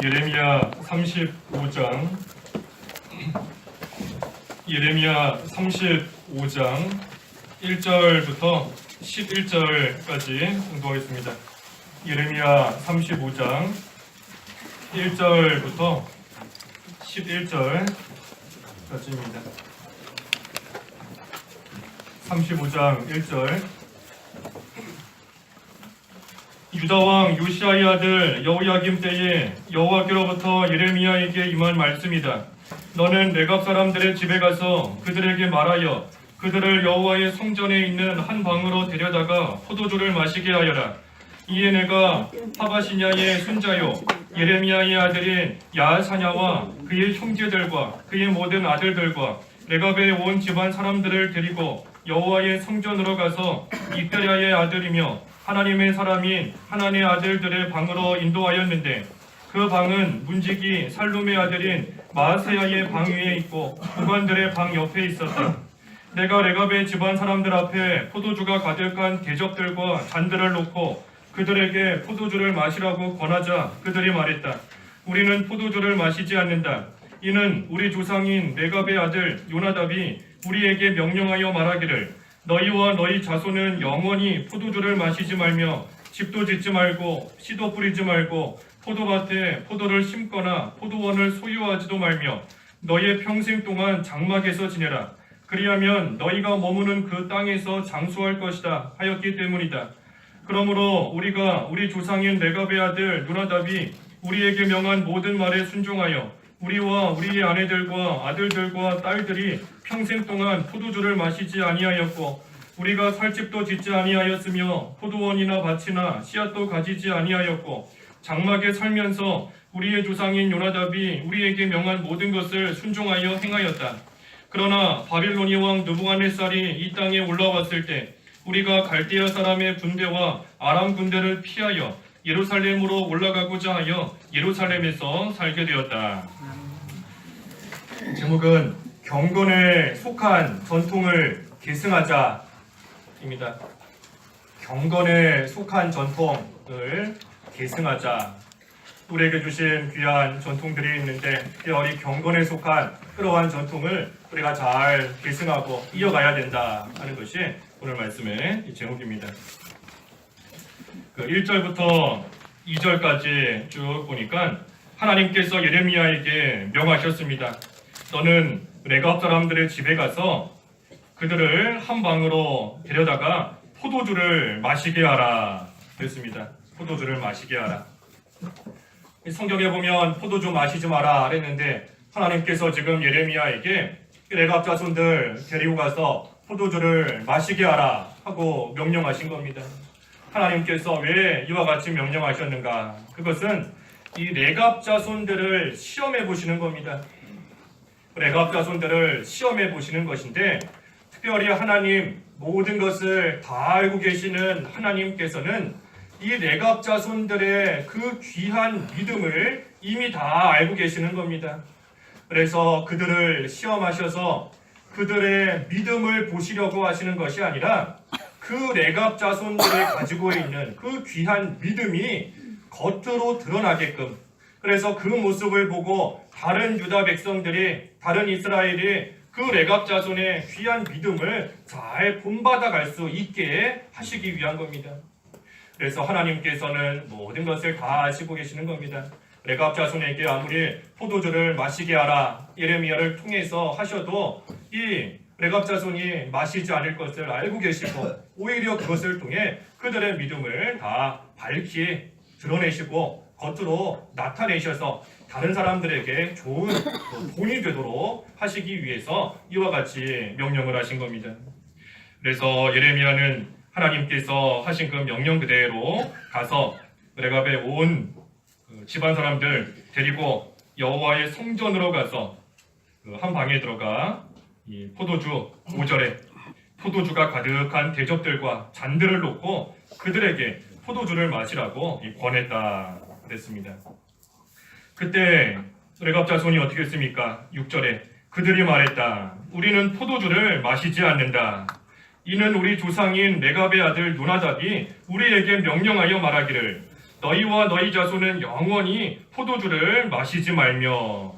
예레미야 35장 1절부터 11절까지 공부하겠습니다. 예레미야 35장 1절부터 11절까지입니다. 35장 1절. 유다왕 요시야의 아들 여호야김 때에 여호와께로부터 예레미야에게 임한 말씀이다. 너는 레갑 사람들의 집에 가서 그들에게 말하여 그들을 여호와의 성전에 있는 한 방으로 데려다가 포도주를 마시게 하여라. 이에 내가 하바시냐의 손자요 예레미야의 아들인 야사냐와 그의 형제들과 그의 모든 아들들과 레갑의 온 집안 사람들을 데리고 여호와의 성전으로 가서 이때랴의 아들이며 하나님의 사람인 하나님의 아들들의 방으로 인도하였는데 그 방은 문지기 살룸의 아들인 마아세야의 방 위에 있고 구관들의 방 옆에 있었다. 내가 레갑의 집안 사람들 앞에 포도주가 가득한 대접들과 잔들을 놓고 그들에게 포도주를 마시라고 권하자 그들이 말했다. 우리는 포도주를 마시지 않는다. 이는 우리 조상인 레갑의 아들 요나답이 우리에게 명령하여 말하기를 너희와 너희 자손은 영원히 포도주를 마시지 말며 집도 짓지 말고 씨도 뿌리지 말고 포도밭에 포도를 심거나 포도원을 소유하지도 말며 너희의 평생 동안 장막에서 지내라. 그리하면 너희가 머무는 그 땅에서 장수할 것이다 하였기 때문이다. 그러므로 우리가 우리 조상인 레갑의 아들 요나답이 우리에게 명한 모든 말에 순종하여 우리와 우리의 아내들과 아들들과 딸들이 평생 동안 포도주를 마시지 아니하였고 우리가 살 집도 짓지 아니하였으며 포도원이나 밭이나 씨앗도 가지지 아니하였고 장막에 살면서 우리의 조상인 요나답이 우리에게 명한 모든 것을 순종하여 행하였다. 그러나 바빌로니 왕 느부갓네살이 이 땅에 올라왔을 때 우리가 갈대아 사람의 군대와 아람 군대를 피하여 예루살렘으로 올라가고자 하여 예루살렘에서 살게 되었다. 제목은 경건에 속한 전통을 계승하자입니다. 경건에 속한 전통을 계승하자. 우리에게 주신 귀한 전통들이 있는데 우리 경건에 속한 그러한 전통을 우리가 잘 계승하고 이어가야 된다 하는 것이 오늘 말씀의 제목입니다. 1절부터 2절까지 쭉 보니까 하나님께서 예레미야에게 명하셨습니다. 너는 레갑 사람들의 집에 가서 그들을 한 방으로 데려다가 포도주를 마시게 하라 그랬습니다. 포도주를 마시게 하라. 성경에 보면 포도주 마시지 마라 그랬는데 하나님께서 지금 예레미야에게 레갑 자손들 데리고 가서 포도주를 마시게 하라 하고 명령하신 겁니다. 하나님께서 왜 이와 같이 명령하셨는가? 그것은 이 레갑 자손들을 시험해 보시는 겁니다. 레갑 자손들을 시험해 보시는 것인데 특별히 하나님 모든 것을 다 알고 계시는 하나님께서는 이 레갑 자손들의 그 귀한 믿음을 이미 다 알고 계시는 겁니다. 그래서 그들을 시험하셔서 그들의 믿음을 보시려고 하시는 것이 아니라 그 레갑 자손들이 가지고 있는 그 귀한 믿음이 겉으로 드러나게끔, 그래서 그 모습을 보고 다른 유다 백성들이, 다른 이스라엘이 그 레갑 자손의 귀한 믿음을 잘 본받아 갈 수 있게 하시기 위한 겁니다. 그래서 하나님께서는 모든 것을 다 아시고 계시는 겁니다. 레갑 자손에게 아무리 포도주를 마시게 하라 예레미야를 통해서 하셔도 이 레갑 자손이 마시지 않을 것을 알고 계시고 오히려 그것을 통해 그들의 믿음을 다 밝히 드러내시고 겉으로 나타내셔서 다른 사람들에게 좋은 본이 되도록 하시기 위해서 이와 같이 명령을 하신 겁니다. 그래서 예레미야는 하나님께서 하신 그 명령 그대로 가서 레갑의 온 집안 사람들 데리고 여호와의 성전으로 가서 한 방에 들어가 이 포도주 5절에 포도주가 가득한 대접들과 잔들을 놓고 그들에게 포도주를 마시라고 권했다 그랬습니다. 그때 레갑 자손이 어떻게 했습니까? 6절에 그들이 말했다. 우리는 포도주를 마시지 않는다. 이는 우리 조상인 레갑의 아들 요나답이 우리에게 명령하여 말하기를 너희와 너희 자손은 영원히 포도주를 마시지 말며.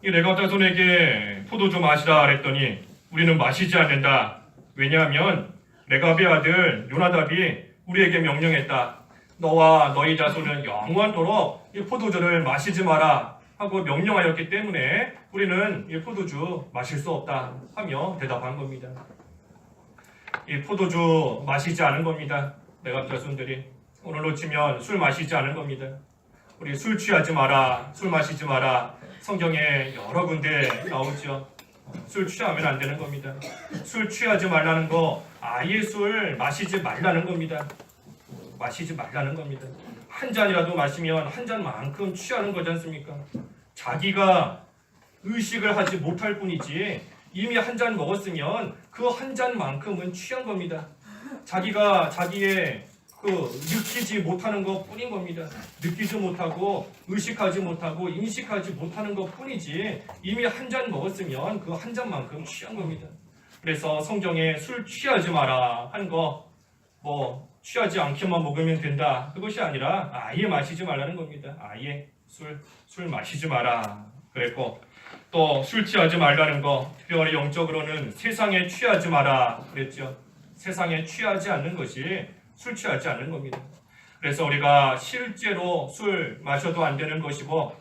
이 레갑 자손에게 포도주 마시라 그랬더니 우리는 마시지 않는다. 왜냐하면 레갑의 아들 요나답이 우리에게 명령했다. 너와 너희 자손은 영원토록 이 포도주를 마시지 마라 하고 명령하였기 때문에 우리는 이 포도주 마실 수 없다 하며 대답한 겁니다. 이 포도주 마시지 않은 겁니다. 레갑 자손들이 오늘로 치면 술 마시지 않은 겁니다. 우리 술 취하지 마라, 술 마시지 마라. 성경에 여러 군데 나오죠. 술 취하면 안 되는 겁니다. 술 취하지 말라는 거, 아예 술 마시지 말라는 겁니다. 마시지 말라는 겁니다. 한 잔이라도 마시면 한 잔만큼 취하는 거지 않습니까? 자기가 의식을 하지 못할 뿐이지 이미 한 잔 먹었으면 그 한 잔만큼은 취한 겁니다. 자기가 자기의 느끼지 못하는 것 뿐인 겁니다. 느끼지 못하고 의식하지 못하고 인식하지 못하는 것 뿐이지 이미 한 잔 먹었으면 그 한 잔만큼 취한 겁니다. 그래서 성경에 술 취하지 마라 하는 거 취하지 않게만 먹으면 된다. 그것이 아니라 아예 마시지 말라는 겁니다. 아예 술 마시지 마라 그랬고 또 술 취하지 말라는 거 특별히 영적으로는 세상에 취하지 마라 그랬죠. 세상에 취하지 않는 것이 술 취하지 않는 겁니다. 그래서 우리가 실제로 술 마셔도 안 되는 것이고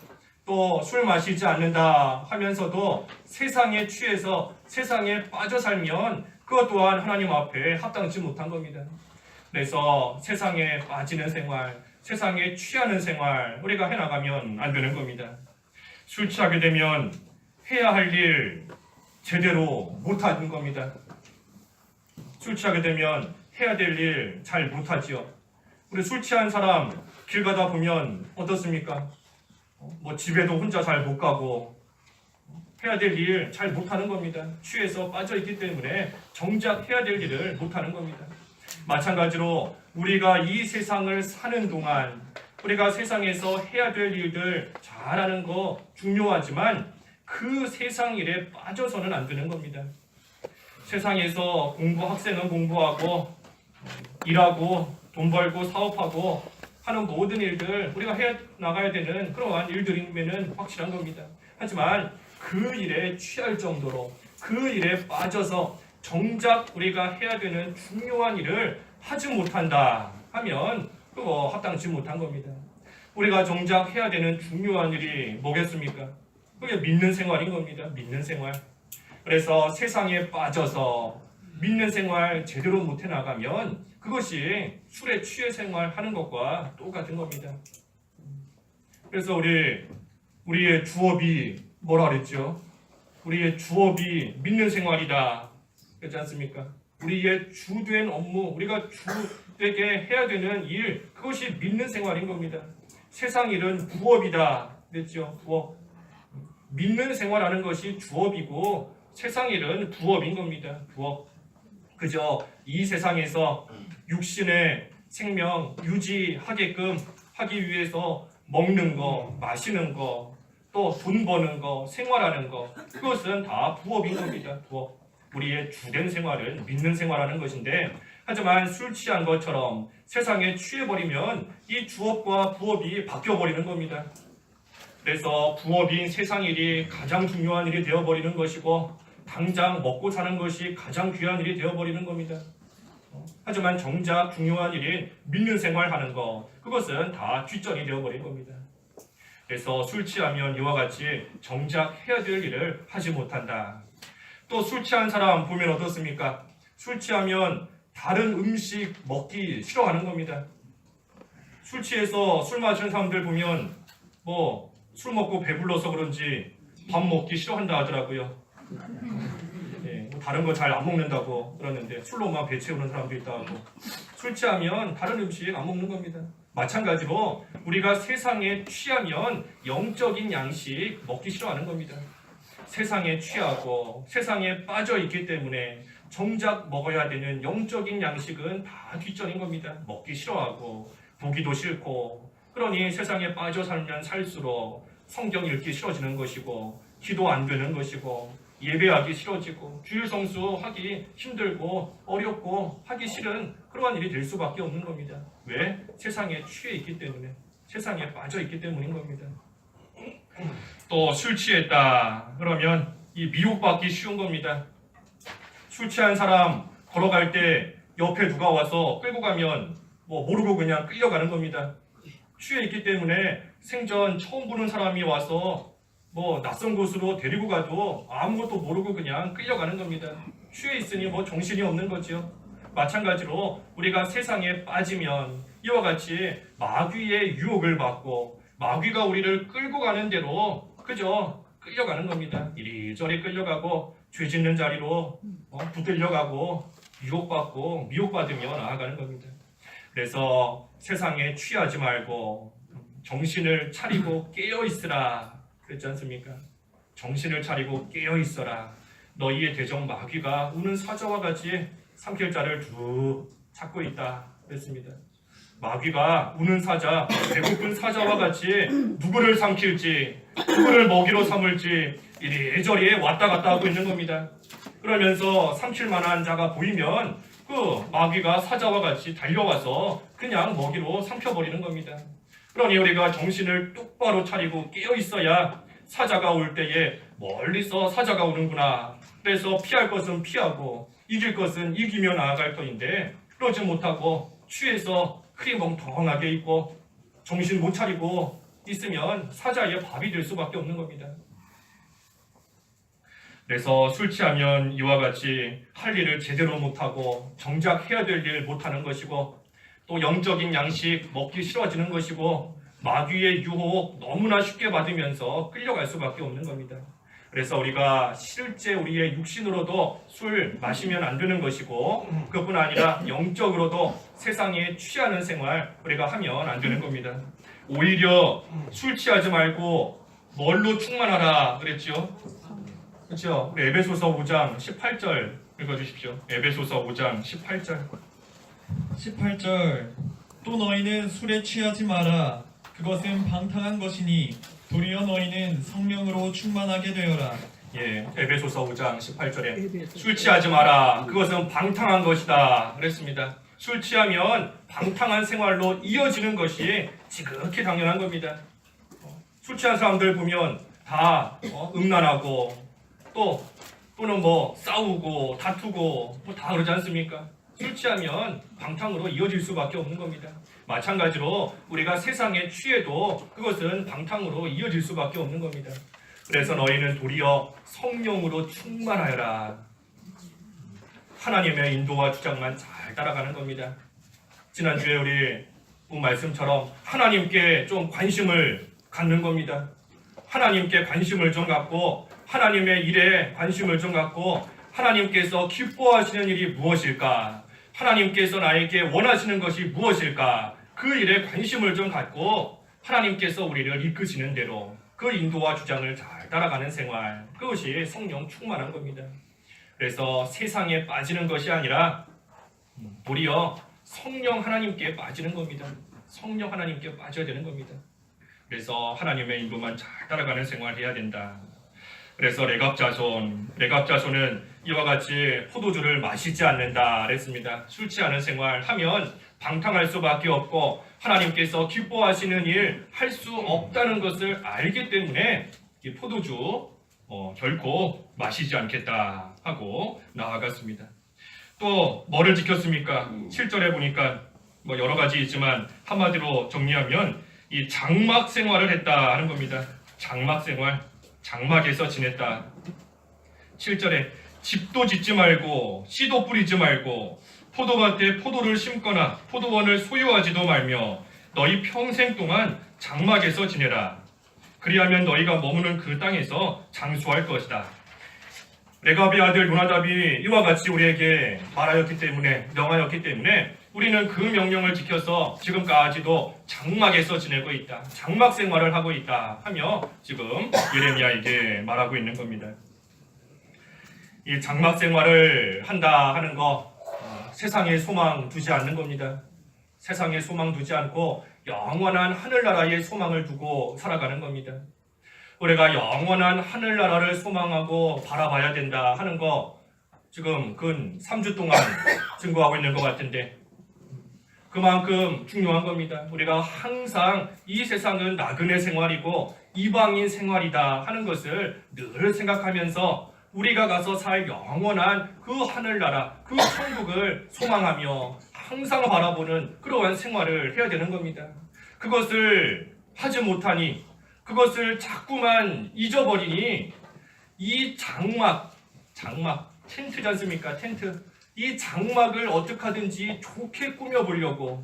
또 술 마시지 않는다 하면서도 세상에 취해서 세상에 빠져 살면 그것 또한 하나님 앞에 합당치 못한 겁니다. 그래서 세상에 빠지는 생활, 세상에 취하는 생활 우리가 해나가면 안 되는 겁니다. 술 취하게 되면 해야 할 일 제대로 못하는 겁니다. 술 취하게 되면 해야 될 일 잘 못하지요. 우리 술 취한 사람 길 가다 보면 어떻습니까? 집에도 혼자 잘 못 가고 해야 될 일 잘 못하는 겁니다. 취해서 빠져있기 때문에 정작 해야 될 일을 못하는 겁니다. 마찬가지로 우리가 이 세상을 사는 동안 우리가 세상에서 해야 될 일들 잘하는 거 중요하지만 그 세상 일에 빠져서는 안 되는 겁니다. 세상에서 학생은 공부하고 일하고 돈 벌고 사업하고 하는 모든 일들 우리가 해 나가야 되는 그러한 일들이면 확실한 겁니다. 하지만 그 일에 취할 정도로 그 일에 빠져서 정작 우리가 해야 되는 중요한 일을 하지 못한다 하면 그거 합당치 못한 겁니다. 우리가 정작 해야 되는 중요한 일이 뭐겠습니까? 그게 믿는 생활인 겁니다. 믿는 생활. 그래서 세상에 빠져서 믿는 생활 제대로 못 해나가면 그것이 술에 취해 생활하는 것과 똑같은 겁니다. 그래서 우리의 주업이 뭐라 그랬죠? 우리의 주업이 믿는 생활이다. 그렇지 않습니까? 우리의 주된 업무, 우리가 주에게 해야 되는 일, 그것이 믿는 생활인 겁니다. 세상 일은 부업이다. 그랬죠? 부업. 믿는 생활하는 것이 주업이고 세상 일은 부업인 겁니다. 부업. 그저 이 세상에서 육신의 생명 유지하게끔 하기 위해서 먹는 거, 마시는 거, 또 돈 버는 거, 생활하는 거, 그것은 다 부업인 겁니다. 부업. 우리의 주된 생활은 믿는 생활하는 것인데, 하지만 술 취한 것처럼 세상에 취해버리면 이 주업과 부업이 바뀌어버리는 겁니다. 그래서 부업인 세상 일이 가장 중요한 일이 되어버리는 것이고 당장 먹고 사는 것이 가장 귀한 일이 되어버리는 겁니다. 하지만 정작 중요한 일인 믿는 생활하는 것, 그것은 다 뒷전이 되어버린 겁니다. 그래서 술 취하면 이와 같이 정작 해야 될 일을 하지 못한다. 또 술 취한 사람 보면 어떻습니까? 술 취하면 다른 음식 먹기 싫어하는 겁니다. 술 취해서 술 마시는 사람들 보면 술 먹고 배불러서 그런지 밥 먹기 싫어한다 하더라고요. 다른 거 잘 안 먹는다고 그러는데 술로만 배 채우는 사람도 있다고. 술 취하면 다른 음식 안 먹는 겁니다. 마찬가지로 우리가 세상에 취하면 영적인 양식 먹기 싫어하는 겁니다. 세상에 취하고 세상에 빠져 있기 때문에 정작 먹어야 되는 영적인 양식은 다 뒷전인 겁니다. 먹기 싫어하고 보기도 싫고, 그러니 세상에 빠져 살면 살수록 성경 읽기 싫어지는 것이고 기도 안 되는 것이고 예배하기 싫어지고 주일 성수하기 힘들고 어렵고 하기 싫은 그러한 일이 될 수밖에 없는 겁니다. 왜? 세상에 취해 있기 때문에, 세상에 빠져 있기 때문인 겁니다. 또 술 취했다 그러면 이 미혹받기 쉬운 겁니다. 술 취한 사람 걸어갈 때 옆에 누가 와서 끌고 가면 뭐 모르고 그냥 끌려가는 겁니다. 취해 있기 때문에 생전 처음 보는 사람이 와서 뭐 낯선 곳으로 데리고 가도 아무것도 모르고 그냥 끌려가는 겁니다. 취해 있으니 뭐 정신이 없는 거죠. 마찬가지로 우리가 세상에 빠지면 이와 같이 마귀의 유혹을 받고 마귀가 우리를 끌고 가는 대로 그저 끌려가는 겁니다. 이리저리 끌려가고 죄 짓는 자리로 붙들려가고 유혹받고 미혹받으며 나아가는 겁니다. 그래서 세상에 취하지 말고 정신을 차리고 깨어있으라 그랬지 않습니까? 정신을 차리고 깨어있어라. 너희의 대적 마귀가 우는 사자와 같이 삼킬 자를 두 찾고 있다 그랬습니다. 마귀가 우는 사자, 배고픈 사자와 같이 누구를 삼킬지, 누구를 먹이로 삼을지 이리저리 왔다 갔다 하고 있는 겁니다. 그러면서 삼킬 만한 자가 보이면 그 마귀가 사자와 같이 달려와서 그냥 먹이로 삼켜버리는 겁니다. 그러니 우리가 정신을 똑바로 차리고 깨어 있어야 사자가 올 때에 멀리서 사자가 오는구나. 그래서 피할 것은 피하고 이길 것은 이기며 나아갈 터인데 그러지 못하고 취해서 흐리멍텅하게 있고 정신 못 차리고 있으면 사자의 밥이 될 수밖에 없는 겁니다. 그래서 술 취하면 이와 같이 할 일을 제대로 못하고 정작 해야 될 일 못하는 것이고 또 영적인 양식 먹기 싫어지는 것이고 마귀의 유혹 너무나 쉽게 받으면서 끌려갈 수밖에 없는 겁니다. 그래서 우리가 실제 우리의 육신으로도 술 마시면 안 되는 것이고 그것뿐 아니라 영적으로도 세상에 취하는 생활 우리가 하면 안 되는 겁니다. 오히려 술 취하지 말고 뭘로 충만하라 그랬죠? 그렇죠? 우리 에베소서 5장 18절 읽어주십시오. 에베소서 5장 18절 18절 또 너희는 술에 취하지 마라. 그것은 방탕한 것이니 도리어 너희는 성령으로 충만하게 되어라. 예, 에베소서 5장 18절에 술 취하지 마라. 그것은 방탕한 것이다 그랬습니다. 술 취하면 방탕한 생활로 이어지는 것이 지극히 당연한 겁니다. 술 취한 사람들 보면 다 음란하고 또는 뭐 싸우고 다투고 뭐 다 그러지 않습니까? 술 취하면 방탕으로 이어질 수밖에 없는 겁니다. 마찬가지로 우리가 세상에 취해도 그것은 방탕으로 이어질 수밖에 없는 겁니다. 그래서 너희는 도리어 성령으로 충만하여라. 하나님의 인도와 주장만 잘 따라가는 겁니다. 지난주에 우리 본 말씀처럼 하나님께 좀 관심을 갖는 겁니다. 하나님께 관심을 좀 갖고 하나님의 일에 관심을 좀 갖고 하나님께서 기뻐하시는 일이 무엇일까? 하나님께서 나에게 원하시는 것이 무엇일까? 그 일에 관심을 좀 갖고 하나님께서 우리를 이끄시는 대로 그 인도와 주장을 잘 따라가는 생활, 그것이 성령 충만한 겁니다. 그래서 세상에 빠지는 것이 아니라 도리어 성령 하나님께 빠지는 겁니다. 성령 하나님께 빠져야 되는 겁니다. 그래서 하나님의 인도만 잘 따라가는 생활을 해야 된다. 그래서 레갑자손은 이와 같이 포도주를 마시지 않는다 그랬습니다. 술 취하는 생활 하면 방탕할 수밖에 없고 하나님께서 기뻐하시는 일 할 수 없다는 것을 알기 때문에 이 포도주 결코 마시지 않겠다 하고 나아갔습니다. 또 뭐를 지켰습니까? 7절에 보니까 뭐 여러 가지 있지만 한마디로 정리하면 이 장막 생활을 했다 하는 겁니다. 장막 생활, 장막에서 지냈다. 7절에 집도 짓지 말고 씨도 뿌리지 말고 포도밭에 포도를 심거나 포도원을 소유하지도 말며 너희 평생 동안 장막에서 지내라. 그리하면 너희가 머무는 그 땅에서 장수할 것이다. 레갑의 아들 요나답이 이와 같이 우리에게 말하였기 때문에 명하였기 때문에 우리는 그 명령을 지켜서 지금까지도 장막에서 지내고 있다. 장막 생활을 하고 있다 하며 지금 예레미야에게 말하고 있는 겁니다. 이 장막 생활을 한다 하는 거 세상에 소망 두지 않는 겁니다. 세상에 소망 두지 않고 영원한 하늘나라의 소망을 두고 살아가는 겁니다. 우리가 영원한 하늘나라를 소망하고 바라봐야 된다 하는 거 지금 근 3주 동안 증거하고 있는 것 같은데 그만큼 중요한 겁니다. 우리가 항상 이 세상은 나그네 생활이고 이방인 생활이다 하는 것을 늘 생각하면서 우리가 가서 살 영원한 그 하늘나라, 그 천국을 소망하며 항상 바라보는 그러한 생활을 해야 되는 겁니다. 그것을 하지 못하니, 그것을 자꾸만 잊어버리니 이 장막, 텐트지 않습니까? 텐트. 이 장막을 어떻게 하든지 좋게 꾸며보려고,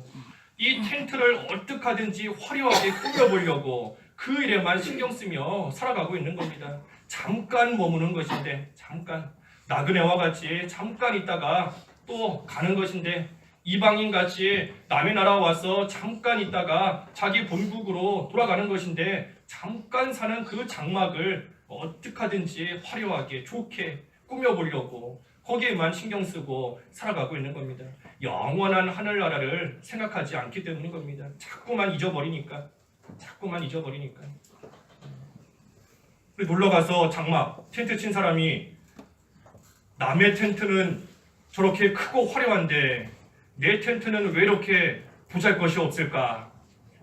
이 텐트를 어떻게 하든지 화려하게 꾸며보려고 그 일에만 신경 쓰며 살아가고 있는 겁니다. 잠깐 머무는 것인데, 잠깐 나그네와 같이 잠깐 있다가 또 가는 것인데, 이방인 같이 남의 나라 와서 잠깐 있다가 자기 본국으로 돌아가는 것인데, 잠깐 사는 그 장막을 어떻게 하든지 화려하게 좋게 꾸며보려고 거기에만 신경 쓰고 살아가고 있는 겁니다. 영원한 하늘나라를 생각하지 않기 때문인 겁니다. 자꾸만 잊어버리니까. 놀러가서 장막, 텐트 친 사람이 남의 텐트는 저렇게 크고 화려한데 내 텐트는 왜 이렇게 보잘것이 없을까?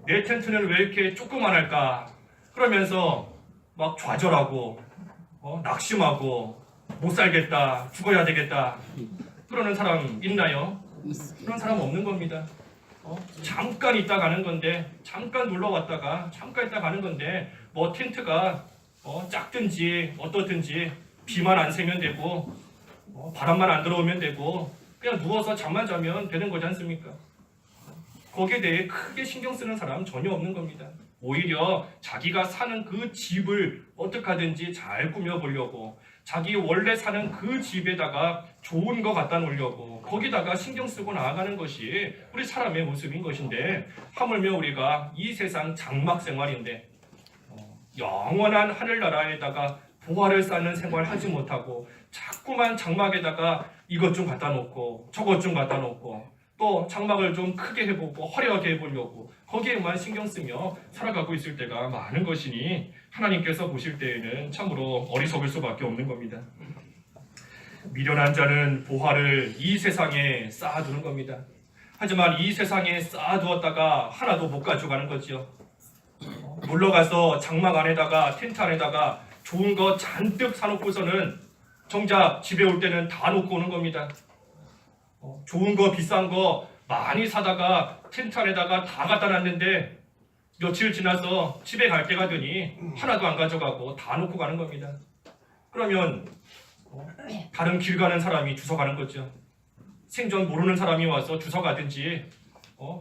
내 텐트는 왜 이렇게 조그만할까? 그러면서 막 좌절하고 낙심하고 못 살겠다, 죽어야 되겠다 그러는 사람 있나요? 그런 사람 없는 겁니다. 잠깐 있다 가는 건데, 잠깐 놀러 왔다가 잠깐 있다 가는 건데 뭐 텐트가 작든지 어떻든지 비만 안 새면 되고 바람만 안 들어오면 되고 그냥 누워서 잠만 자면 되는 거지 않습니까? 거기에 대해 크게 신경 쓰는 사람 전혀 없는 겁니다. 오히려 자기가 사는 그 집을 어떻게 하든지 잘 꾸며보려고, 자기 원래 사는 그 집에다가 좋은 거 갖다 놓으려고 거기다가 신경 쓰고 나아가는 것이 우리 사람의 모습인 것인데, 하물며 우리가 이 세상 장막 생활인데 영원한 하늘나라에다가 보화를 쌓는 생활 하지 못하고 자꾸만 장막에다가 이것 좀 갖다 놓고 저것 좀 갖다 놓고 또 장막을 좀 크게 해보고 화려하게 해보려고 거기에만 신경 쓰며 살아가고 있을 때가 많은 것이니 하나님께서 보실 때에는 참으로 어리석을 수밖에 없는 겁니다. 미련한 자는 보화를 이 세상에 쌓아두는 겁니다. 하지만 이 세상에 쌓아두었다가 하나도 못 가져가는 거지요. 놀러가서 장막 안에다가 텐트 안에다가 좋은 거 잔뜩 사놓고서는 정작 집에 올 때는 다 놓고 오는 겁니다. 좋은 거 비싼 거 많이 사다가 텐트 안에다가 다 갖다 놨는데 며칠 지나서 집에 갈 때가 되니 하나도 안 가져가고 다 놓고 가는 겁니다. 그러면 다른 길 가는 사람이 주워가는 거죠. 생전 모르는 사람이 와서 주워가든지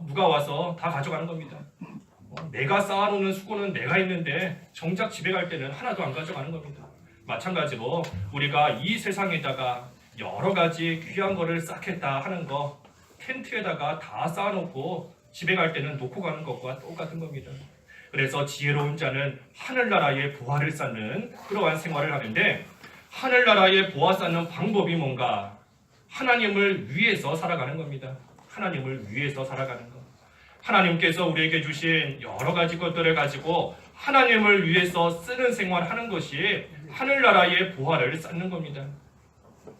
누가 와서 다 가져가는 겁니다. 내가 쌓아놓는 수고는 내가 있는데 정작 집에 갈 때는 하나도 안 가져가는 겁니다. 마찬가지로 우리가 이 세상에다가 여러 가지 귀한 거를 쌓겠다 하는 거 텐트에다가 다 쌓아놓고 집에 갈 때는 놓고 가는 것과 똑같은 겁니다. 그래서 지혜로운 자는 하늘나라에 보화를 쌓는 그러한 생활을 하는데, 하늘나라에 보화 쌓는 방법이 뭔가? 하나님을 위해서 살아가는 겁니다. 하나님을 위해서 살아가는 것. 하나님께서 우리에게 주신 여러 가지 것들을 가지고 하나님을 위해서 쓰는 생활하는 것이 하늘나라의 보화를 쌓는 겁니다.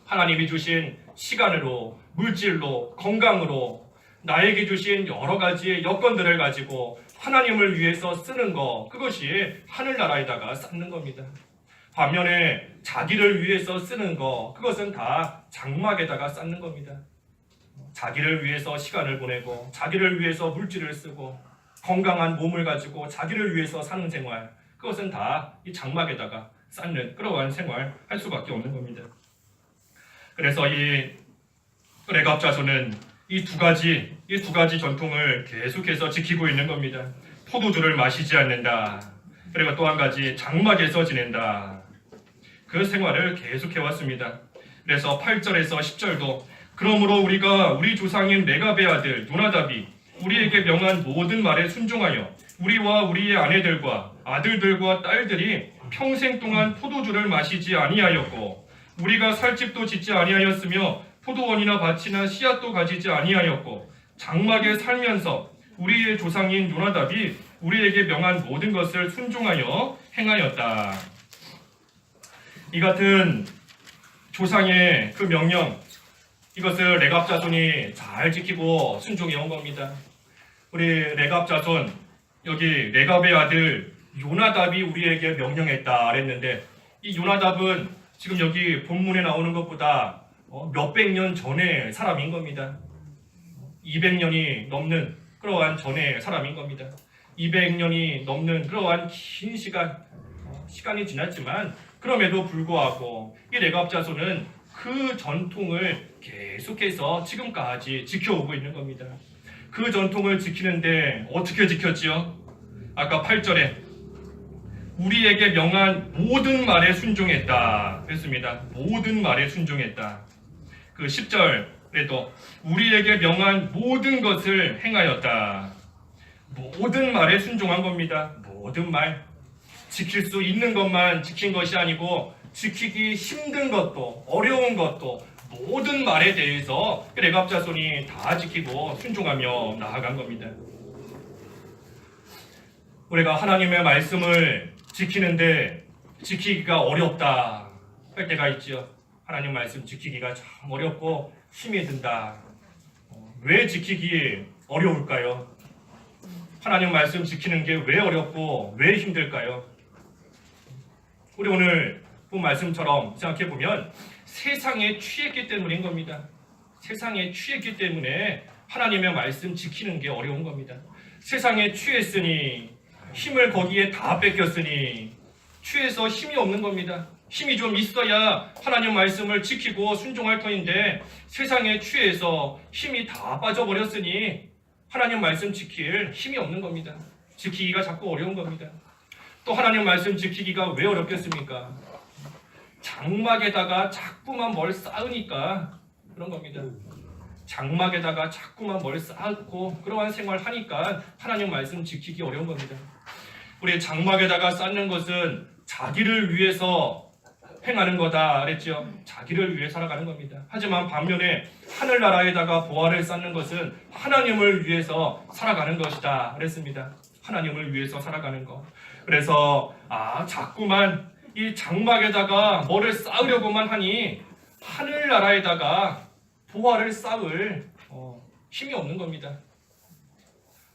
하나님이 주신 시간으로, 물질로, 건강으로 나에게 주신 여러 가지의 여건들을 가지고 하나님을 위해서 쓰는 것, 그것이 하늘나라에다가 쌓는 겁니다. 반면에 자기를 위해서 쓰는 것, 그것은 다 장막에다가 쌓는 겁니다. 자기를 위해서 시간을 보내고 자기를 위해서 물질을 쓰고 건강한 몸을 가지고 자기를 위해서 사는 생활, 그것은 다 이 장막에다가 쌓는 그러한 생활 할 수밖에 없는 겁니다. 그래서 이 레갑 자손은 이 두 가지 전통을 계속해서 지키고 있는 겁니다. 포도주를 마시지 않는다. 그리고 또 한 가지 장막에서 지낸다. 그 생활을 계속해 왔습니다. 그래서 8절에서 10절도 그러므로 우리가 우리 조상인 레갑의 아들 요나답이 우리에게 명한 모든 말에 순종하여 우리와 우리의 아내들과 아들들과 딸들이 평생 동안 포도주를 마시지 아니하였고 우리가 살 집도 짓지 아니하였으며 포도원이나 밭이나 씨앗도 가지지 아니하였고 장막에 살면서 우리의 조상인 요나답이 우리에게 명한 모든 것을 순종하여 행하였다. 이 같은 조상의 그 명령, 이것을 레갑 자손이 잘 지키고 순종해 온 겁니다. 우리 레갑 자손, 여기 레갑의 아들 요나답이 우리에게 명령했다 그랬는데, 이 요나답은 지금 여기 본문에 나오는 것보다 몇백 년 전의 사람인 겁니다. 200년이 넘는 그러한 전의 사람인 겁니다. 200년이 넘는 그러한 긴 시간이 지났지만 그럼에도 불구하고 이 레갑 자손은 그 전통을 계속해서 지금까지 지켜오고 있는 겁니다. 그 전통을 지키는데 어떻게 지켰지요? 아까 8절에 우리에게 명한 모든 말에 순종했다 그랬습니다. 모든 말에 순종했다. 그 10절에도 우리에게 명한 모든 것을 행하였다. 모든 말에 순종한 겁니다. 모든 말. 지킬 수 있는 것만 지킨 것이 아니고 지키기 힘든 것도 어려운 것도 모든 말에 대해서 레갑 자손이 다 지키고 순종하며 나아간 겁니다. 우리가 하나님의 말씀을 지키는데 지키기가 어렵다 할 때가 있지요. 하나님 말씀 지키기가 참 어렵고 힘이 든다. 왜 지키기 어려울까요? 하나님 말씀 지키는 게 왜 어렵고 왜 힘들까요? 우리 오늘 본 말씀처럼 생각해 보면 세상에 취했기 때문인 겁니다. 세상에 취했기 때문에 하나님의 말씀 지키는 게 어려운 겁니다. 세상에 취했으니 힘을 거기에 다 뺏겼으니 취해서 힘이 없는 겁니다. 힘이 좀 있어야 하나님 말씀을 지키고 순종할 터인데 세상에 취해서 힘이 다 빠져버렸으니 하나님 말씀 지킬 힘이 없는 겁니다. 지키기가 자꾸 어려운 겁니다. 또 하나님 말씀 지키기가 왜 어렵겠습니까? 장막에다가 자꾸만 뭘 쌓으니까 그런 겁니다. 장막에다가 자꾸만 뭘 쌓고 그러한 생활을 하니까 하나님 말씀 지키기 어려운 겁니다. 우리 장막에다가 쌓는 것은 자기를 위해서 행하는 거다 그랬죠. 자기를 위해 살아가는 겁니다. 하지만 반면에 하늘나라에다가 보화를 쌓는 것은 하나님을 위해서 살아가는 것이다 그랬습니다. 하나님을 위해서 살아가는 것. 그래서 자꾸만 이 장막에다가 뭐를 쌓으려고만 하니 하늘나라에다가 보화를 쌓을 힘이 없는 겁니다.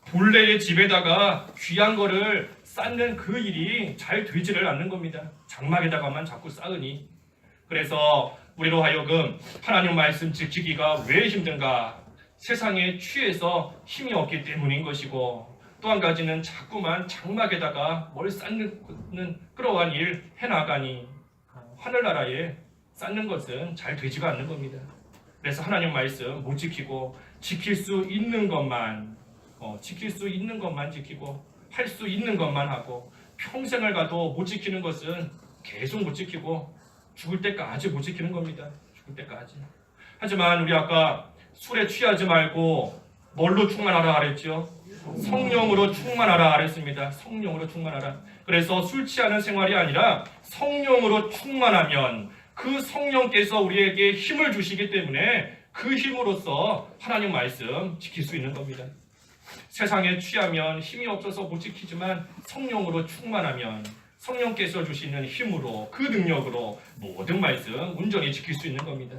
본래의 집에다가 귀한 거를 쌓는 그 일이 잘 되지를 않는 겁니다. 장막에다가만 자꾸 쌓으니. 그래서 우리로 하여금 하나님 말씀 지키기가 왜 힘든가? 세상에 취해서 힘이 없기 때문인 것이고, 또 한 가지는 자꾸만 장막에다가 뭘 쌓는 그러한 일 해나가니 하늘나라에 쌓는 것은 잘 되지가 않는 겁니다. 그래서 하나님 말씀 못 지키고 지킬 수 있는 것만 지키고 할 수 있는 것만 하고 평생을 가도 못 지키는 것은 계속 못 지키고 죽을 때까지 못 지키는 겁니다. 죽을 때까지. 하지만 우리 아까 술에 취하지 말고 뭘로 충만하라 그랬죠? 성령으로 충만하라 그랬습니다. 성령으로 충만하라. 그래서 술 취하는 생활이 아니라 성령으로 충만하면 그 성령께서 우리에게 힘을 주시기 때문에 그 힘으로써 하나님 말씀 지킬 수 있는 겁니다. 세상에 취하면 힘이 없어서 못 지키지만 성령으로 충만하면 성령께서 주시는 힘으로 그 능력으로 모든 말씀 온전히 지킬 수 있는 겁니다.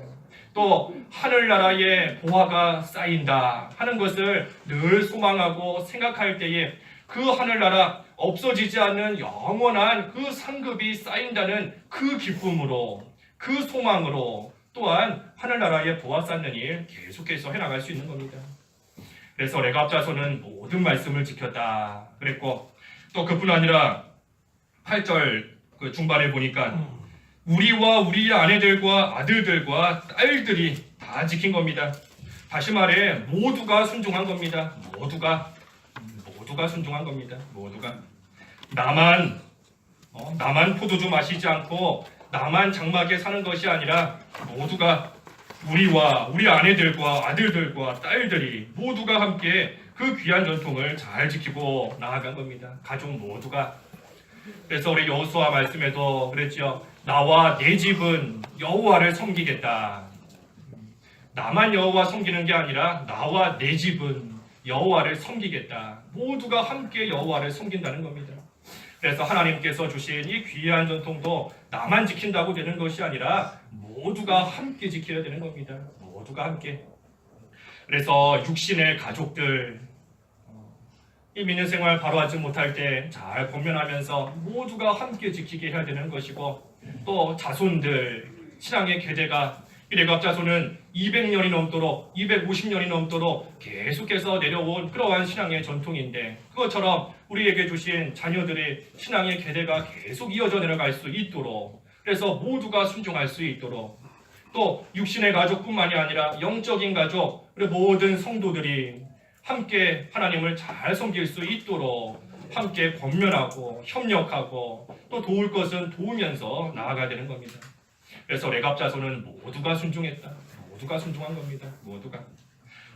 또 하늘나라에 보화가 쌓인다 하는 것을 늘 소망하고 생각할 때에 그 하늘나라 없어지지 않는 영원한 그 상급이 쌓인다는 그 기쁨으로 그 소망으로 또한 하늘나라에 보화 쌓는 일 계속해서 해나갈 수 있는 겁니다. 그래서 레갑 자손은 모든 말씀을 지켰다 그랬고, 또 그뿐 아니라 8절 그 중반에 보니까 우리와 우리의 아내들과 아들들과 딸들이 다 지킨 겁니다. 다시 말해 모두가 순종한 겁니다. 모두가 순종한 겁니다. 모두가. 나만 포도주 마시지 않고 나만 장막에 사는 것이 아니라 모두가 우리와 우리 아내들과 아들들과 딸들이 모두가 함께 그 귀한 전통을 잘 지키고 나아간 겁니다. 가족 모두가. 그래서 우리 여호수아 말씀에도 그랬죠. 나와 내 집은 여호와를 섬기겠다. 나만 여호와 섬기는 게 아니라 나와 내 집은 여호와를 섬기겠다. 모두가 함께 여호와를 섬긴다는 겁니다. 그래서 하나님께서 주신 이 귀한 전통도 나만 지킨다고 되는 것이 아니라 모두가 함께 지켜야 되는 겁니다. 모두가 함께. 그래서 육신의 가족들, 이 믿는 생활 바로 하지 못할 때 잘 권면하면서 모두가 함께 지키게 해야 되는 것이고, 또 자손들, 신앙의 계대가 이 레갑 자손은 200년이 넘도록 250년이 넘도록 계속해서 내려온 그러한 신앙의 전통인데, 그것처럼 우리에게 주신 자녀들의 신앙의 계대가 계속 이어져 내려갈 수 있도록, 그래서 모두가 순종할 수 있도록, 또 육신의 가족뿐만이 아니라 영적인 가족, 그리고 모든 성도들이 함께 하나님을 잘 섬길 수 있도록 함께 권면하고 협력하고 또 도울 것은 도우면서 나아가야 되는 겁니다. 그래서 레갑 자손은 모두가 순종했다. 모두가 순종한 겁니다. 모두가.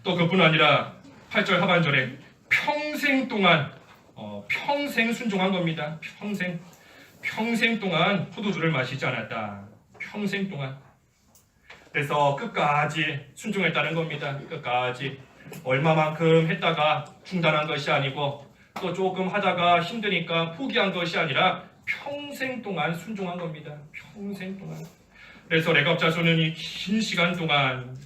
또 그뿐 아니라 8절 하반절에 평생 동안 평생 순종한 겁니다. 평생 동안 포도주를 마시지 않았다. 평생 동안. 그래서 끝까지 순종했다는 겁니다. 끝까지. 얼마만큼 했다가 중단한 것이 아니고 또 조금 하다가 힘드니까 포기한 것이 아니라 평생 동안 순종한 겁니다. 평생 동안. 그래서 레갑 자손은 이 긴 시간 동안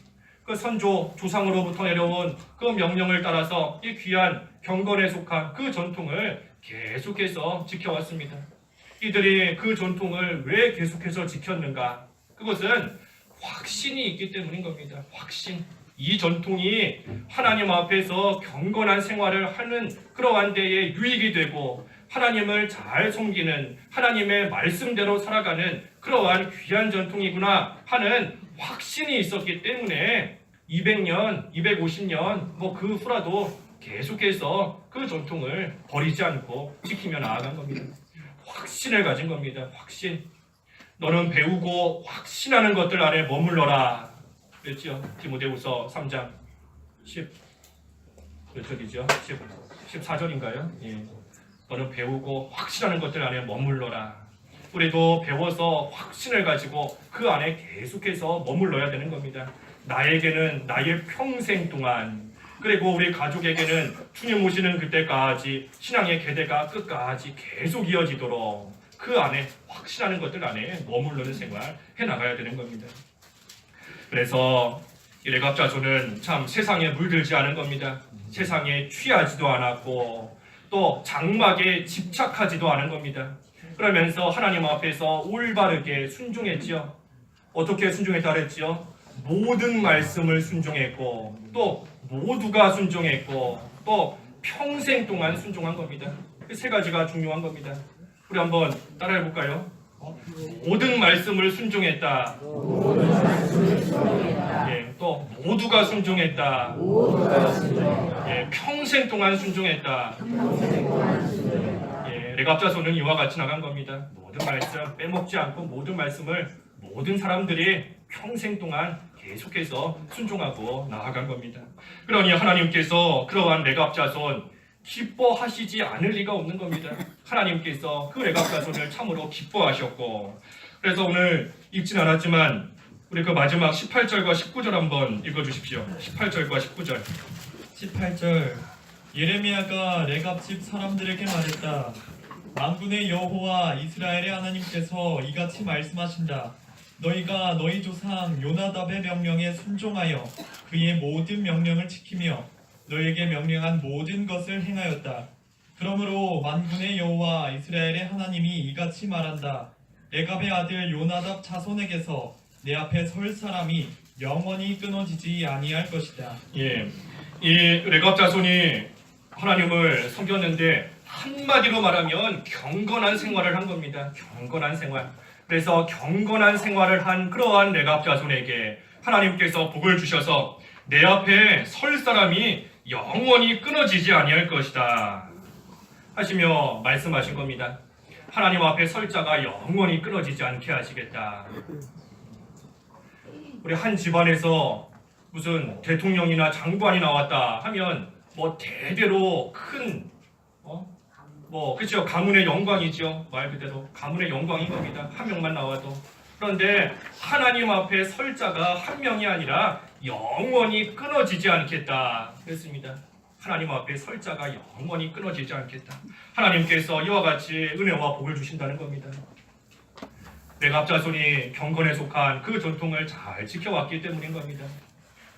그 선조 조상으로부터 내려온 그 명령을 따라서 이 귀한 경건에 속한 그 전통을 계속해서 지켜왔습니다. 이들이 그 전통을 왜 계속해서 지켰는가? 그것은 확신이 있기 때문인 겁니다. 확신. 이 전통이 하나님 앞에서 경건한 생활을 하는 그러한 데에 유익이 되고 하나님을 잘 섬기는 하나님의 말씀대로 살아가는 그러한 귀한 전통이구나 하는 확신이 있었기 때문에 200년, 250년 그 후라도 계속해서 그 전통을 버리지 않고 지키며 나아간 겁니다. 확신을 가진 겁니다. 확신. 너는 배우고 확신하는 것들 안에 머물러라. 그랬죠? 디모데후서 3장 몇 절이죠? 14절인가요? 예. 너는 배우고 확신하는 것들 안에 머물러라. 우리도 배워서 확신을 가지고 그 안에 계속해서 머물러야 되는 겁니다. 나에게는 나의 평생 동안, 그리고 우리 가족에게는 주님 오시는 그때까지 신앙의 계대가 끝까지 계속 이어지도록 그 안에 확신하는 것들 안에 머무르는 생활 해나가야 되는 겁니다. 그래서 이 레갑 자손은 참 세상에 물들지 않은 겁니다. 세상에 취하지도 않았고 또 장막에 집착하지도 않은 겁니다. 그러면서 하나님 앞에서 올바르게 순종했지요. 어떻게 순종했다 그랬지요? 모든 말씀을 순종했고 또 모두가 순종했고 또 평생 동안 순종한 겁니다. 그 세 가지가 중요한 겁니다. 우리 한번 따라해 볼까요? 모든 말씀을 순종했다. 예, 또 모두가 순종했다. 예, 평생 동안 순종했다. 예, 레갑 자손은 이와 같이 나간 겁니다. 모든 말씀 빼먹지 않고 모든 말씀을 모든 사람들이 평생 동안 계속해서 순종하고 나아간 겁니다. 그러니 하나님께서 그러한 레갑 자손 기뻐하시지 않을 리가 없는 겁니다. 하나님께서 그 레갑 자손을 참으로 기뻐하셨고, 그래서 오늘 읽진 않았지만 우리 그 마지막 18절과 19절 한번 읽어주십시오. 18절과 19절. 18절 예레미야가 레갑 집 사람들에게 말했다. 만군의 여호와 이스라엘의 하나님께서 이같이 말씀하신다. 너희가 너희 조상 요나답의 명령에 순종하여 그의 모든 명령을 지키며 너희에게 명령한 모든 것을 행하였다. 그러므로 만군의 여호와 이스라엘의 하나님이 이같이 말한다. 레갑의 아들 요나답 자손에게서 내 앞에 설 사람이 영원히 끊어지지 아니할 것이다. 예, 이 레갑 자손이 하나님을 섬겼는데 한마디로 말하면 경건한 생활을 한 겁니다. 경건한 생활. 그래서 경건한 생활을 한 그러한 레갑 자손에게 하나님께서 복을 주셔서 내 앞에 설 사람이 영원히 끊어지지 아니할 것이다 하시며 말씀하신 겁니다. 하나님 앞에 설 자가 영원히 끊어지지 않게 하시겠다. 우리 한 집안에서 무슨 대통령이나 장관이 나왔다 하면 대대로 큰 그렇죠, 가문의 영광이죠. 말 그대로 가문의 영광인 겁니다. 한 명만 나와도. 그런데 하나님 앞에 설 자가 한 명이 아니라 영원히 끊어지지 않겠다 그랬습니다. 하나님 앞에 설 자가 영원히 끊어지지 않겠다. 하나님께서 이와 같이 은혜와 복을 주신다는 겁니다. 레갑 자손이 경건에 속한 그 전통을 잘 지켜왔기 때문인 겁니다.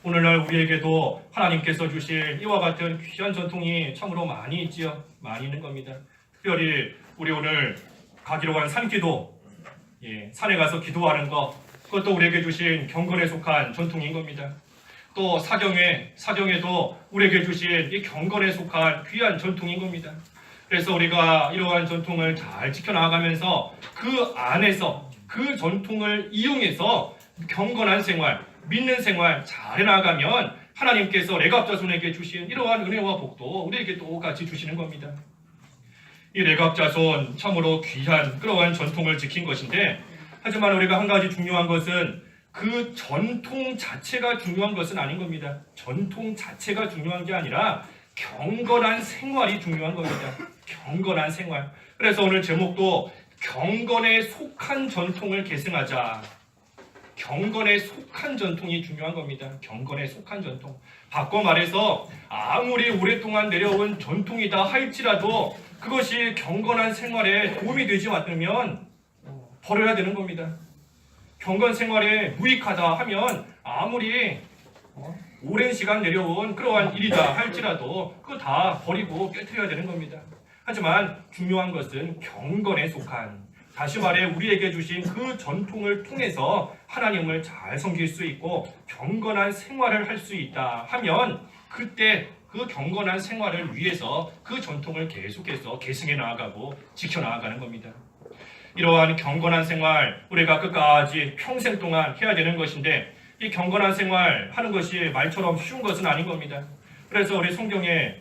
오늘날 우리에게도 하나님께서 주신 이와 같은 귀한 전통이 참으로 많이 있지요. 많이 있는 겁니다. 특별히 우리 오늘 가기로 한 산기도, 산에 가서 기도하는 것, 그것도 우리에게 주신 경건에 속한 전통인 겁니다. 또 사경에도 우리에게 주신 이 경건에 속한 귀한 전통인 겁니다. 그래서 우리가 이러한 전통을 잘 지켜나가면서 그 안에서 그 전통을 이용해서 경건한 생활, 믿는 생활 잘 해나가면 하나님께서 레갑 자손에게 주신 이러한 은혜와 복도 우리에게 똑같이 주시는 겁니다. 이 레갑 자손 참으로 귀한 그러한 전통을 지킨 것인데, 하지만 우리가 한 가지 중요한 것은 그 전통 자체가 중요한 것은 아닌 겁니다. 전통 자체가 중요한 게 아니라 경건한 생활이 중요한 겁니다. 경건한 생활. 그래서 오늘 제목도 경건에 속한 전통을 계승하자. 경건에 속한 전통이 중요한 겁니다. 경건에 속한 전통. 바꿔 말해서 아무리 오랫동안 내려온 전통이다 할지라도 그것이 경건한 생활에 도움이 되지 않으면 버려야 되는 겁니다. 경건 생활에 무익하다 하면 아무리 오랜 시간 내려온 그러한 일이다 할지라도 그거 다 버리고 깨트려야 되는 겁니다. 하지만 중요한 것은 경건에 속한, 다시 말해 우리에게 주신 그 전통을 통해서 하나님을 잘 섬길 수 있고 경건한 생활을 할 수 있다 하면 그때 그 경건한 생활을 위해서 그 전통을 계속해서 계승해 나아가고 지켜나가는 겁니다. 이러한 경건한 생활 우리가 끝까지 평생 동안 해야 되는 것인데, 이 경건한 생활 하는 것이 말처럼 쉬운 것은 아닌 겁니다. 그래서 우리 성경에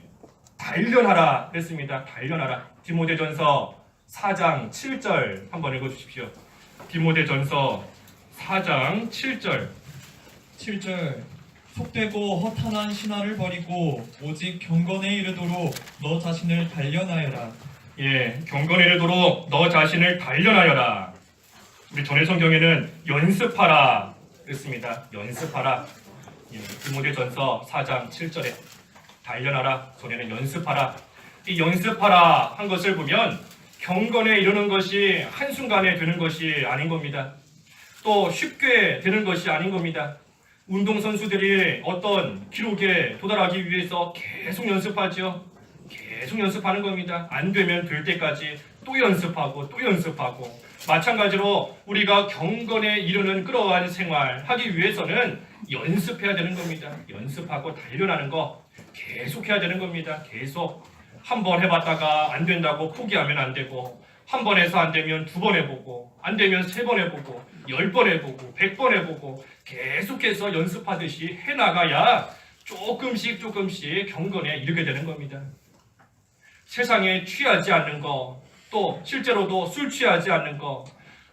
단련하라 그랬습니다. 단련하라. 디모데전서 4장 7절 한번 읽어주십시오. 디모데전서 4장 7절. 7절 속되고 허탄한 신화를 버리고 오직 경건에 이르도록 너 자신을 단련하여라. 경건에 이르도록 너 자신을 단련하여라. 우리 전의 성경에는 연습하라 그랬습니다. 연습하라. 디모데전서 4장 7절에 단련하라, 전에는 연습하라. 이 연습하라 한 것을 보면 경건에 이르는 것이 한순간에 되는 것이 아닌 겁니다. 또 쉽게 되는 것이 아닌 겁니다. 운동선수들이 어떤 기록에 도달하기 위해서 계속 연습하죠. 계속 연습하는 겁니다. 안 되면 될 때까지 또 연습하고 또 연습하고, 마찬가지로 우리가 경건에 이르는 그러한 생활 하기 위해서는 연습해야 되는 겁니다. 연습하고 단련하는 거 계속 해야 되는 겁니다. 계속. 한 번 해봤다가 안 된다고 포기하면 안 되고, 한 번 해서 안 되면 2번 해보고, 안 되면 3번 해보고, 10번 해보고, 100번 해보고, 계속해서 연습하듯이 해나가야 조금씩 경건에 이르게 되는 겁니다. 세상에 취하지 않는 거, 또 실제로도 술 취하지 않는 거,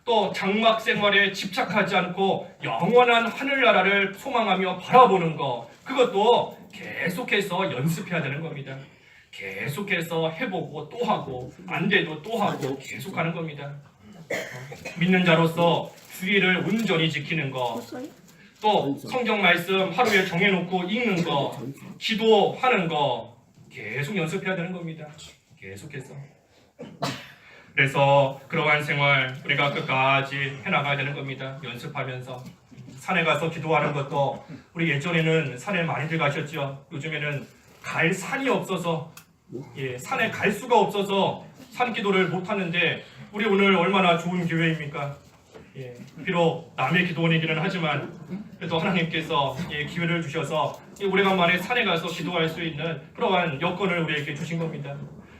또 장막 생활에 집착하지 않고 영원한 하늘나라를 소망하며 바라보는 거, 그것도 계속해서 연습해야 되는 겁니다. 계속해서 해보고 또 하고, 안 돼도 또 하고 계속하는 겁니다. 믿는 자로서 주의를 온전히 지키는 거, 또 성경 말씀 하루에 정해놓고 읽는 거, 기도하는 거 계속 연습해야 되는 겁니다. 계속해서. 그래서 그러한 생활 우리가 끝까지 해나가야 되는 겁니다. 연습하면서. 산에 가서 기도하는 것도, 우리 예전에는 산에 많이들 가셨죠. 요즘에는 갈 산이 없어서, 산에 갈 수가 없어서 산기도를 못하는데, 우리 오늘 얼마나 좋은 기회입니까? 비록 남의 기도원이기는 하지만 그래도 하나님께서 기회를 주셔서 오래간만에 산에 가서 기도할 수 있는 그러한 여건을 우리에게 주신 겁니다.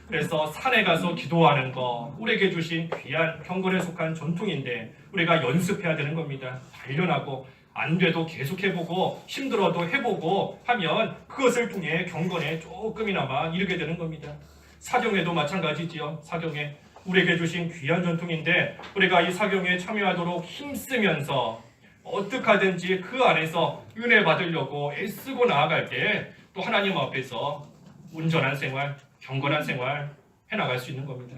그래서 산에 가서 기도하는 거 우리에게 주신 귀한 경건에 속한 전통인데, 우리가 연습해야 되는 겁니다. 단련하고, 안 돼도 계속 해보고, 힘들어도 해보고 하면 그것을 통해 경건에 조금이나마 이르게 되는 겁니다. 사경에도 마찬가지지요. 사경에 우리에게 주신 귀한 전통인데, 우리가 이 사경에 참여하도록 힘쓰면서 어떻게 하든지 그 안에서 은혜 받으려고 애쓰고 나아갈 때 또 하나님 앞에서 온전한 생활, 경건한 생활 해나갈 수 있는 겁니다.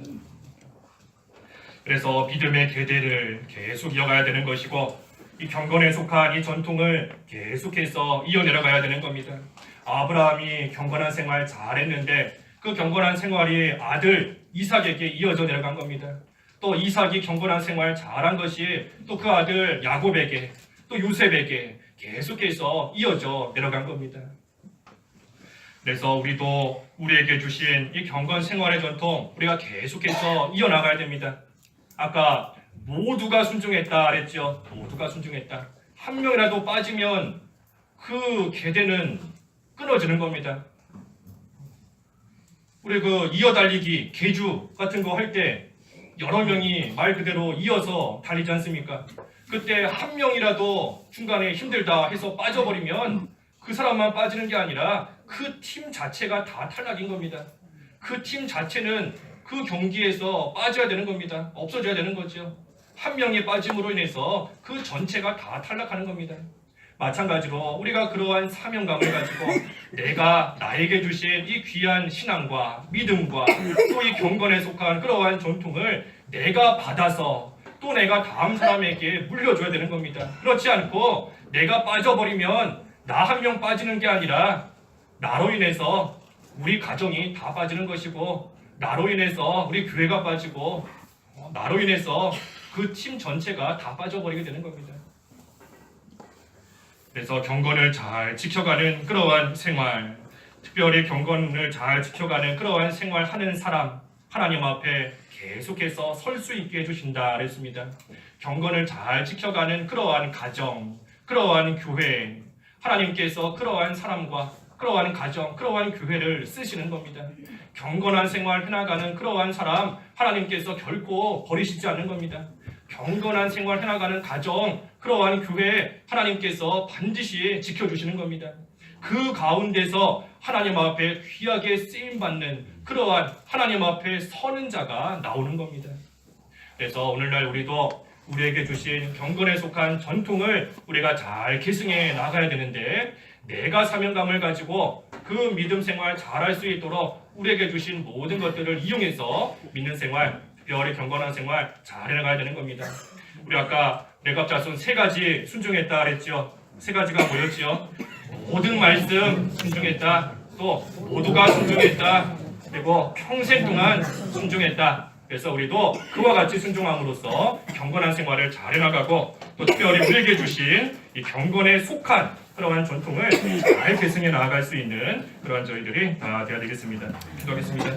그래서 믿음의 대대를 계속 이어가야 되는 것이고, 이 경건에 속한 이 전통을 계속해서 이어내려가야 되는 겁니다. 아브라함이 경건한 생활 잘했는데 그 경건한 생활이 아들 이삭에게 이어져 내려간 겁니다. 또 이삭이 경건한 생활 잘한 것이 또 그 아들 야곱에게 또 요셉에게 계속해서 이어져 내려간 겁니다. 그래서 우리도 우리에게 주신 이 경건 생활의 전통 우리가 계속해서 이어나가야 됩니다. 아까 모두가 순종했다 그랬죠. 모두가 순종했다. 한 명이라도 빠지면 그 계대는 끊어지는 겁니다. 우리 그 이어달리기 계주 같은 거 할 때 여러 명이 말 그대로 이어서 달리지 않습니까? 그때 한 명이라도 중간에 힘들다 해서 빠져버리면 그 사람만 빠지는 게 아니라 그 팀 자체가 다 탈락인 겁니다. 그 팀 자체는 그 경기에서 빠져야 되는 겁니다. 없어져야 되는 거죠. 한 명이 빠짐으로 인해서 그 전체가 다 탈락하는 겁니다. 마찬가지로 우리가 그러한 사명감을 가지고 내가 나에게 주신 이 귀한 신앙과 믿음과 또 이 경건에 속한 그러한 전통을 내가 받아서 또 내가 다음 사람에게 물려줘야 되는 겁니다. 그렇지 않고 내가 빠져버리면 나 한 명 빠지는 게 아니라 나로 인해서 우리 가정이 다 빠지는 것이고 나로 인해서 우리 교회가 빠지고 나로 인해서 그 팀 전체가 다 빠져버리게 되는 겁니다. 그래서 경건을 잘 지켜가는 그러한 생활, 특별히 경건을 잘 지켜가는 그러한 생활하는 사람, 하나님 앞에 계속해서 설 수 있게 해주신다 그랬습니다. 경건을 잘 지켜가는 그러한 가정, 그러한 교회, 하나님께서 그러한 사람과 그러한 가정, 그러한 교회를 쓰시는 겁니다. 경건한 생활 해나가는 그러한 사람, 하나님께서 결코 버리시지 않는 겁니다. 경건한 생활 해나가는 가정, 그러한 교회, 하나님께서 반드시 지켜주시는 겁니다. 그 가운데서 하나님 앞에 귀하게 쓰임받는 그러한 하나님 앞에 서는 자가 나오는 겁니다. 그래서 오늘날 우리도 우리에게 주신 경건에 속한 전통을 우리가 잘 계승해 나가야 되는데 내가 사명감을 가지고 그 믿음 생활 잘할 수 있도록 우리에게 주신 모든 것들을 이용해서 믿는 생활, 특별히 경건한 생활 잘 해나가야 되는 겁니다. 우리 아까 레갑자손 3가지 순종했다 그랬죠. 3가지가 뭐였죠? 모든 말씀 순종했다. 또 모두가 순종했다. 그리고 평생 동안 순종했다. 그래서 우리도 그와 같이 순종함으로써 경건한 생활을 잘 해나가고 또 특별히 우리에게 주신 이 경건에 속한 그러한 전통을 잘 계승해 나아갈 수 있는 그러한 저희들이 다 되어야 되겠습니다. 기도하겠습니다.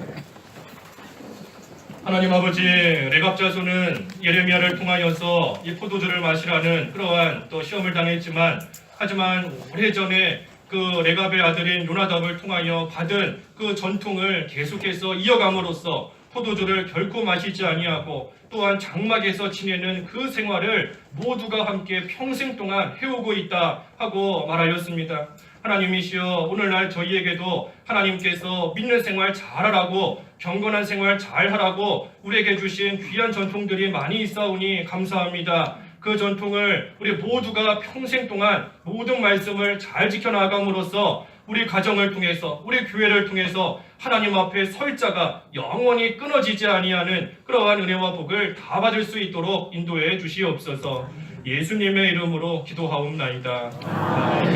하나님 아버지, 레갑자손은 예레미야를 통하여서 이 포도주를 마시라는 그러한 또 시험을 당했지만 하지만 오래전에 그 레갑의 아들인 요나답을 통하여 받은 그 전통을 계속해서 이어감으로써 포도주를 결코 마시지 아니하고 또한 장막에서 지내는 그 생활을 모두가 함께 평생 동안 해오고 있다 하고 말하였습니다. 하나님이시여, 오늘날 저희에게도 하나님께서 믿는 생활 잘하라고 경건한 생활 잘하라고 우리에게 주신 귀한 전통들이 많이 있사오니 감사합니다. 그 전통을 우리 모두가 평생 동안 모든 말씀을 잘 지켜나감으로써 우리 가정을 통해서 우리 교회를 통해서 하나님 앞에 설 자가 영원히 끊어지지 아니하는 그러한 은혜와 복을 다 받을 수 있도록 인도해 주시옵소서. 예수님의 이름으로 기도하옵나이다. 아멘.